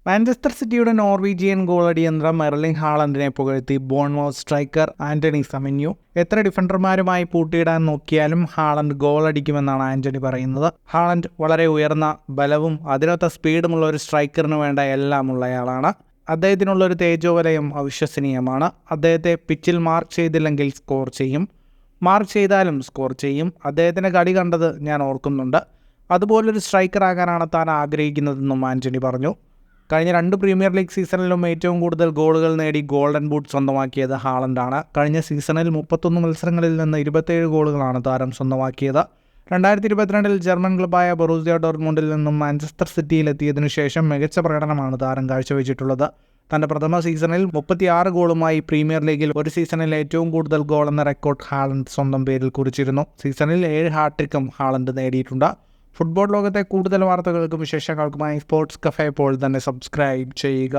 Manchester സിറ്റിയുടെ Norwegian ഗോളടിയന്ത്രം Erling ഹാളണ്ടിനെ പുകഴ്ത്തി Bournemouth striker Antony Samanyu. എത്ര ഡിഫൻഡർമാരുമായി പൂട്ടിയിടാൻ നോക്കിയാലും ഹാളണ്ട് ഗോളടിക്കുമെന്നാണ് ആന്റണി പറയുന്നത്. ഹാളണ്ട് വളരെ ഉയർന്ന ബലവും അതിനൊത്ത സ്പീഡുമുള്ള ഒരു സ്ട്രൈക്കറിന് വേണ്ട എല്ലാം ഉള്ളയാളാണ്. അദ്ദേഹത്തിനുള്ളൊരു തേജോവലയം അവിശ്വസനീയമാണ്. അദ്ദേഹത്തെ പിച്ചിൽ മാർക്ക് ചെയ്തില്ലെങ്കിൽ സ്കോർ ചെയ്യും, മാർക്ക് ചെയ്താലും സ്കോർ ചെയ്യും. അദ്ദേഹത്തിൻ്റെ കളി കണ്ടത് ഞാൻ ഓർക്കുന്നുണ്ട്. അതുപോലൊരു സ്ട്രൈക്കർ ആകാനാണ് താൻ ആഗ്രഹിക്കുന്നതെന്നും ആന്റണി പറഞ്ഞു. കഴിഞ്ഞ 2 പ്രീമിയർ ലീഗ് സീസണിലും ഏറ്റവും കൂടുതൽ ഗോളുകൾ നേടി ഗോൾഡൻ ബൂട്ട് സ്വന്തമാക്കിയത് ഹാളണ്ടാണ്. കഴിഞ്ഞ സീസണിൽ 31 മത്സരങ്ങളിൽ നിന്ന് 27 ഗോളുകളാണ് താരം സ്വന്തമാക്കിയത്. 2022 ജർമ്മൻ ക്ലബ്ബായ ബൊറൂസിയ ഡോർട്ട്മുണ്ടിൽ നിന്നും മാഞ്ചസ്റ്റർ സിറ്റിയിലെത്തിയതിനു ശേഷം മികച്ച പ്രകടനമാണ് താരം കാഴ്ചവെച്ചിട്ടുള്ളത്. തൻ്റെ പ്രഥമ സീസണിൽ 36 ഗോളുമായി പ്രീമിയർ ലീഗിൽ ഒരു സീസണിൽ ഏറ്റവും കൂടുതൽ ഗോൾ എന്ന റെക്കോർഡ് ഹാളണ്ട് സ്വന്തം പേരിൽ കുറിച്ചിരുന്നു. സീസണിൽ 7 ഹാട്രിക്കും ഹാളണ്ട് നേടിയിട്ടുണ്ട്. ഫുട്ബോൾ ലോകത്തെ കൂടുതൽ വാർത്തകൾക്കും വിശേഷങ്ങൾക്കുമായി സ്പോർട്സ് കഫേ ഇപ്പോൾ തന്നെ സബ്സ്ക്രൈബ് ചെയ്യുക.